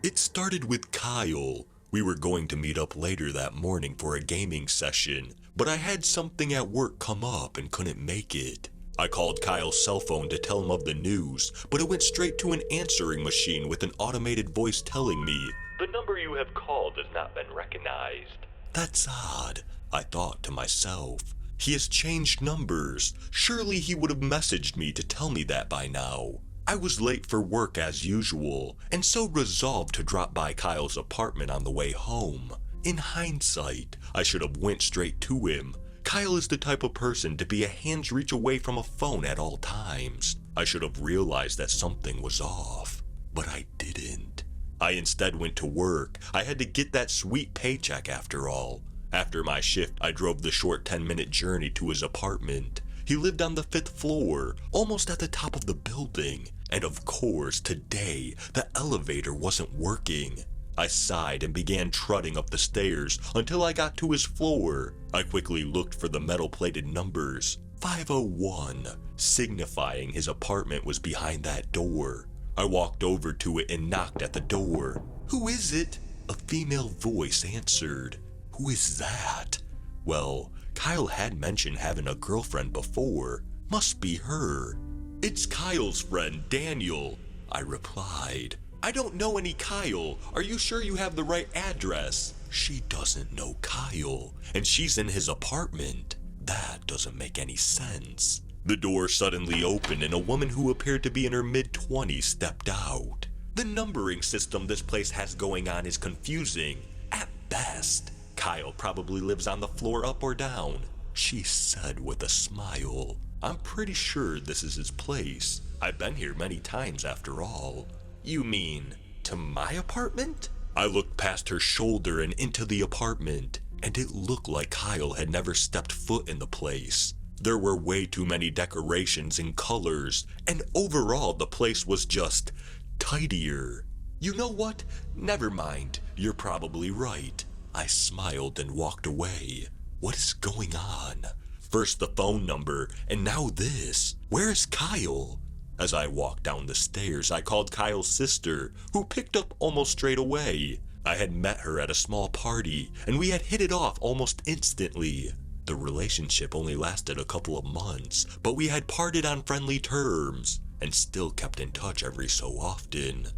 It started with Kyle. We were going to meet up later that morning for a gaming session, but I had something at work come up and couldn't make it. I called Kyle's cell phone to tell him of the news, but it went straight to an answering machine with an automated voice telling me, "The number you have called has not been recognized." That's odd, I thought to myself. He has changed numbers. Surely he would have messaged me to tell me that by now. I was late for work as usual, and so resolved to drop by Kyle's apartment on the way home. In hindsight, I should have went straight to him. Kyle is the type of person to be a hand's reach away from a phone at all times. I should have realized that something was off, but I didn't. I instead went to work. I had to get that sweet paycheck after all. After my shift, I drove the short 10-minute journey to his apartment. He lived on the 5th floor, almost at the top of the building, and of course, today, the elevator wasn't working. I sighed and began trotting up the stairs until I got to his floor. I quickly looked for the metal-plated numbers, 501, signifying his apartment was behind that door. I walked over to it and knocked at the door. "Who is it?" A female voice answered. "Who is that?" Well, Kyle had mentioned having a girlfriend before. Must be her. "It's Kyle's friend, Daniel," I replied. "I don't know any Kyle. Are you sure you have the right address?" She doesn't know Kyle, and she's in his apartment. That doesn't make any sense. The door suddenly opened and a woman who appeared to be in her mid-20s stepped out. The numbering system this place has going on is confusing, at best. Kyle probably lives on the floor up or down, she said with a smile. "I'm pretty sure this is his place. I've been here many times after all." "You mean to my apartment?" I looked past her shoulder and into the apartment, and it looked like Kyle had never stepped foot in the place. There were way too many decorations and colors, and overall the place was just tidier. "You know what? Never mind. You're probably right." I smiled and walked away. What is going on? First the phone number, and now this. Where is Kyle? As I walked down the stairs, I called Kyle's sister, who picked up almost straight away. I had met her at a small party, and we had hit it off almost instantly. The relationship only lasted a couple of months, but we had parted on friendly terms, and still kept in touch every so often.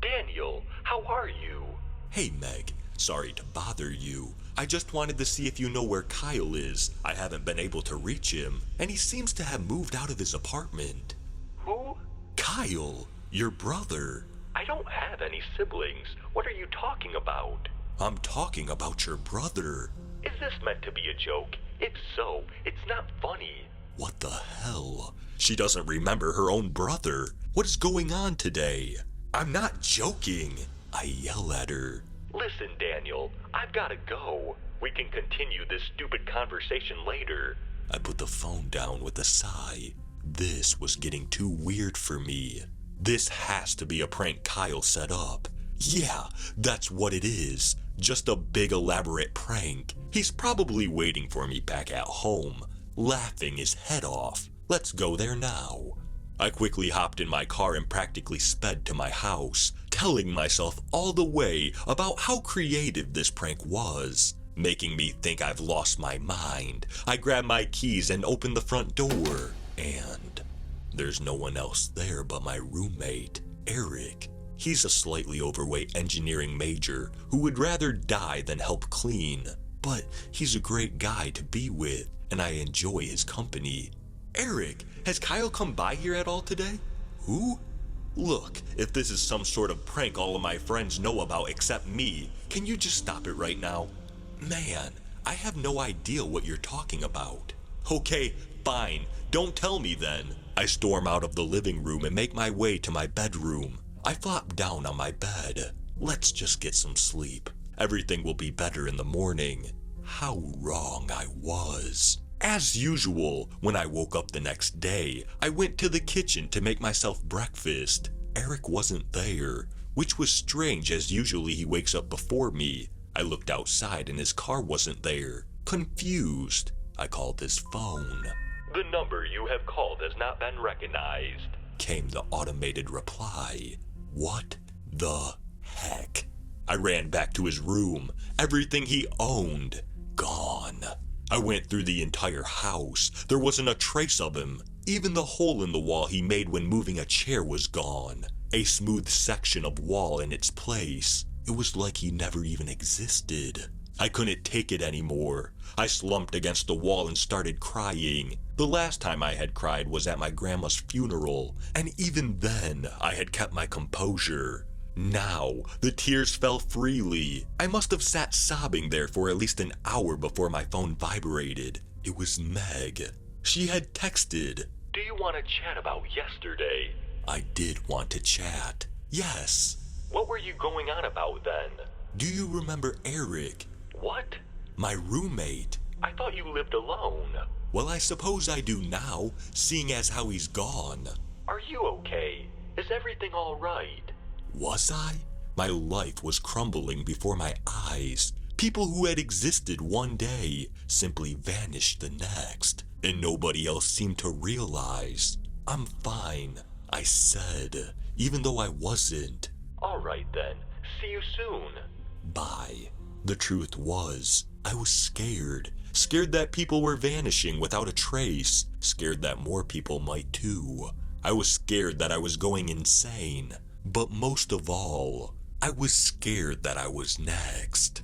"Daniel, how are you?" "Hey Meg, sorry to bother you. I just wanted to see if you know where Kyle is. I haven't been able to reach him, and he seems to have moved out of his apartment." "Who?" "Kyle, your brother." "I don't have any siblings. What are you talking about?" "I'm talking about your brother." "Is this meant to be a joke? If so, it's not funny." What the hell? She doesn't remember her own brother. What is going on today? "I'm not joking," I yell at her. "Listen, Daniel, I've gotta go. We can continue this stupid conversation later." I put the phone down with a sigh. This was getting too weird for me. This has to be a prank Kyle set up. Yeah, that's what it is. Just a big elaborate prank. He's probably waiting for me back at home, laughing his head off. Let's go there now. I quickly hopped in my car and practically sped to my house, telling myself all the way about how creative this prank was, making me think I've lost my mind. I grabbed my keys and opened the front door, and there's no one else there but my roommate, Eric. He's a slightly overweight engineering major who would rather die than help clean, but he's a great guy to be with, and I enjoy his company. "Eric, has Kyle come by here at all today?" "Who?" "Look, if this is some sort of prank all of my friends know about except me, can you just stop it right now?" "Man, I have no idea what you're talking about." "Okay, fine, don't tell me then." I storm out of the living room and make my way to my bedroom. I flop down on my bed. Let's just get some sleep. Everything will be better in the morning. How wrong I was. As usual, when I woke up the next day, I went to the kitchen to make myself breakfast. Eric wasn't there, which was strange as usually he wakes up before me. I looked outside and his car wasn't there. Confused, I called his phone. "The number you have called has not been recognized," came the automated reply. What the heck? I ran back to his room. Everything he owned, gone. I went through the entire house. There wasn't a trace of him. Even the hole in the wall he made when moving a chair was gone. A smooth section of wall in its place. It was like he never even existed. I couldn't take it anymore. I slumped against the wall and started crying. The last time I had cried was at my grandma's funeral, and even then I had kept my composure. Now, the tears fell freely. I must have sat sobbing there for at least an hour before my phone vibrated. It was Meg. She had texted, "Do you want to chat about yesterday?" I did want to chat. Yes. "What were you going on about then?" "Do you remember Eric?" "What?" "My roommate." "I thought you lived alone." "Well, I suppose I do now, seeing as how he's gone." "Are you okay? Is everything all right?" Was I? My life was crumbling before my eyes. People who had existed one day simply vanished the next, and nobody else seemed to realize. "I'm fine," I said, even though I wasn't. "All right then, see you soon." Bye. The truth was, I was scared. Scared that people were vanishing without a trace. Scared that more people might too. I was scared that I was going insane. But most of all, I was scared that I was next.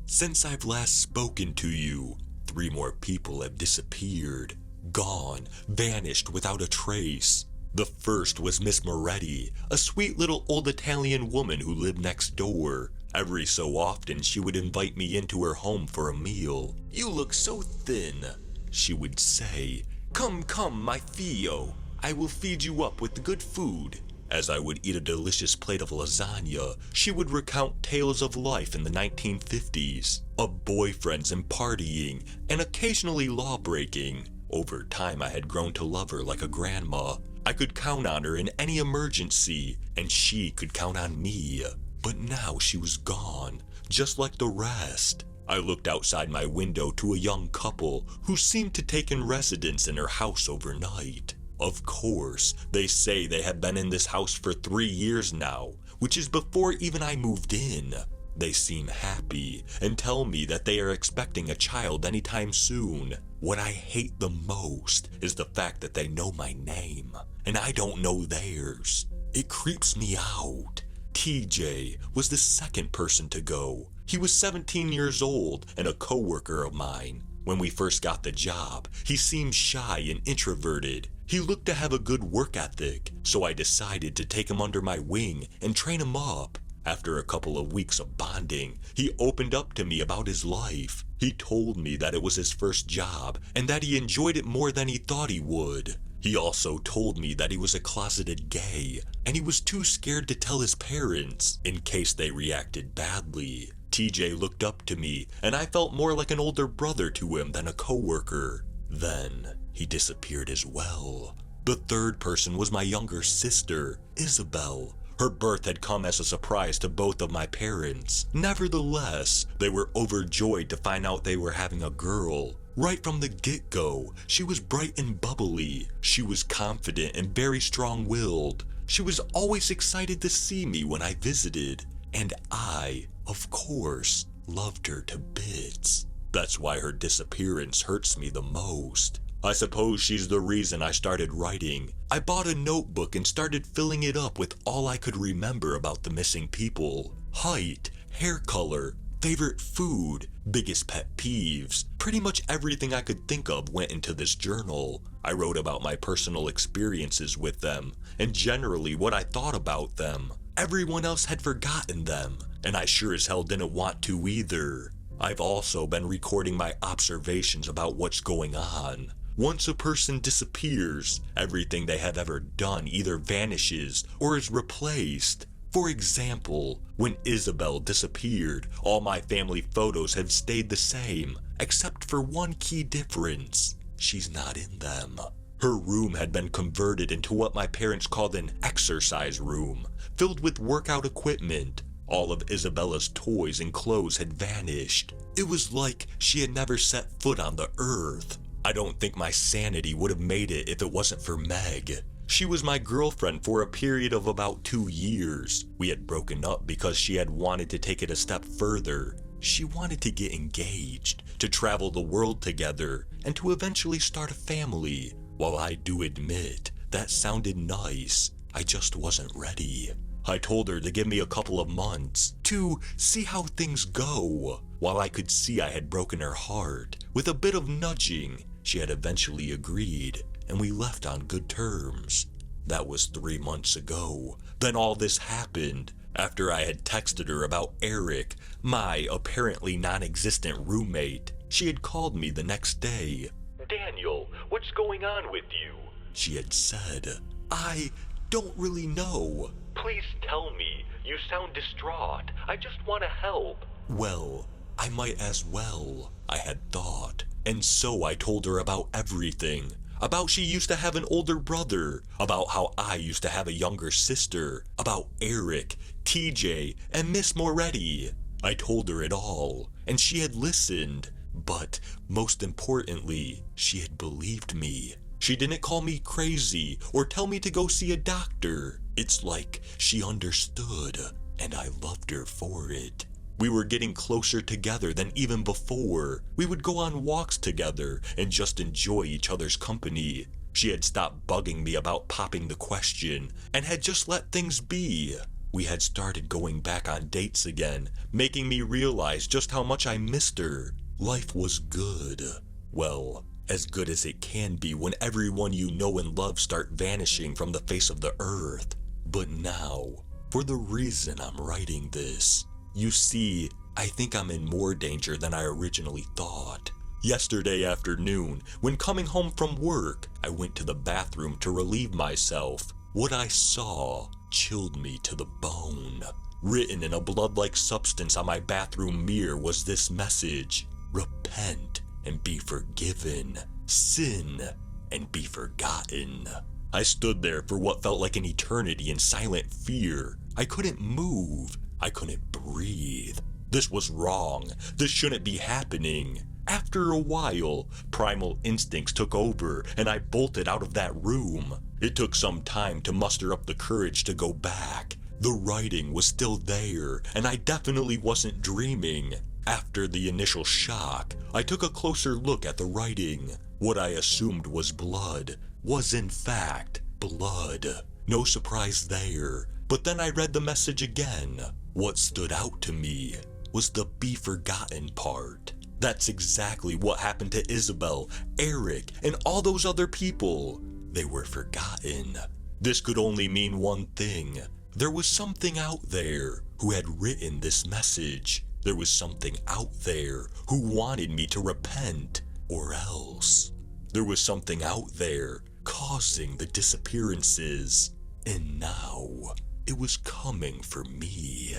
Since I've last spoken to you, 3 more people have disappeared. Gone, vanished without a trace. The first was Miss Moretti, a sweet little old Italian woman who lived next door. Every so often she would invite me into her home for a meal. "You look so thin," she would say. Come, my Fio. I will feed you up with good food." As I would eat a delicious plate of lasagna, she would recount tales of life in the 1950s, of boyfriends and partying, and occasionally law-breaking. Over time, I had grown to love her like a grandma. I could count on her in any emergency, and she could count on me. But now she was gone, just like the rest. I looked outside my window to a young couple who seemed to take in residence in her house overnight. Of course, they say they have been in this house for 3 years now, which is before even I moved in. They seem happy and tell me that they are expecting a child anytime soon. What I hate the most is the fact that they know my name, and I don't know theirs. It creeps me out. TJ was the second person to go. He was 17 years old and a coworker of mine. When we first got the job, he seemed shy and introverted. He looked to have a good work ethic, so I decided to take him under my wing and train him up. After a couple of weeks of bonding, he opened up to me about his life. He told me that it was his first job and that he enjoyed it more than he thought he would. He also told me that he was a closeted gay, and he was too scared to tell his parents in case they reacted badly. TJ looked up to me, and I felt more like an older brother to him than a coworker. Then he disappeared as well. The third person was my younger sister, Isabel. Her birth had come as a surprise to both of my parents. Nevertheless, they were overjoyed to find out they were having a girl. Right from the get-go, she was bright and bubbly. She was confident and very strong-willed. She was always excited to see me when I visited. And I, of course, loved her to bits. That's why her disappearance hurts me the most. I suppose she's the reason I started writing. I bought a notebook and started filling it up with all I could remember about the missing people. Height, hair color, favorite food, biggest pet peeves. Pretty much everything I could think of went into this journal. I wrote about my personal experiences with them, and generally what I thought about them. Everyone else had forgotten them, and I sure as hell didn't want to either. I've also been recording my observations about what's going on. Once a person disappears, everything they have ever done either vanishes or is replaced. For example, when Isabel disappeared, all my family photos have stayed the same, except for one key difference. She's not in them. Her room had been converted into what my parents called an exercise room, filled with workout equipment. All of Isabella's toys and clothes had vanished. It was like she had never set foot on the earth. I don't think my sanity would have made it if it wasn't for Meg. She was my girlfriend for a period of about 2 years. We had broken up because she had wanted to take it a step further. She wanted to get engaged, to travel the world together, and to eventually start a family. While I do admit, that sounded nice, I just wasn't ready. I told her to give me a couple of months to see how things go. While I could see I had broken her heart, with a bit of nudging, she had eventually agreed, and we left on good terms. That was 3 months ago. Then all this happened. After I had texted her about Eric, my apparently non-existent roommate, she had called me the next day. "Daniel, what's going on with you?" she had said. "I don't really know." "Please tell me. You sound distraught. I just want to help." Well, I might as well, I had thought. And so I told her about everything. About she used to have an older brother. About how I used to have a younger sister. About Eric, TJ, and Miss Moretti. I told her it all, and she had listened. But most importantly, she had believed me. She didn't call me crazy or tell me to go see a doctor. It's like she understood, and I loved her for it. We were getting closer together than even before. We would go on walks together and just enjoy each other's company. She had stopped bugging me about popping the question and had just let things be. We had started going back on dates again, making me realize just how much I missed her. Life was good. Well, as good as it can be when everyone you know and love start vanishing from the face of the earth. But now, for the reason I'm writing this, you see, I think I'm in more danger than I originally thought. Yesterday afternoon, when coming home from work, I went to the bathroom to relieve myself. What I saw chilled me to the bone. Written in a blood-like substance on my bathroom mirror was this message: "Repent and be forgiven. Sin and be forgotten." I stood there for what felt like an eternity in silent fear. I couldn't move. I couldn't breathe. This was wrong. This shouldn't be happening. After a while, primal instincts took over and I bolted out of that room. It took some time to muster up the courage to go back. The writing was still there, and I definitely wasn't dreaming. After the initial shock, I took a closer look at the writing. What I assumed was blood was in fact blood. No surprise there. But then I read the message again. What stood out to me was the be forgotten part. That's exactly what happened to Isabel, Eric, and all those other people. They were forgotten. This could only mean one thing. There was something out there who had written this message. There was something out there who wanted me to repent, or else. There was something out there causing the disappearances. And now, it was coming for me.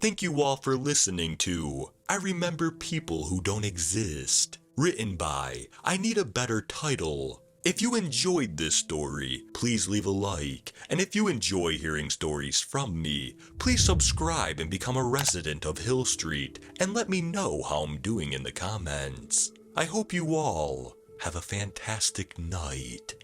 Thank you all for listening to I Remember People Who Don't Exist, written by I Need a Better Title. If you enjoyed this story, please leave a like, and if you enjoy hearing stories from me, please subscribe and become a resident of Hill Street, and let me know how I'm doing in the comments. I hope you all have a fantastic night.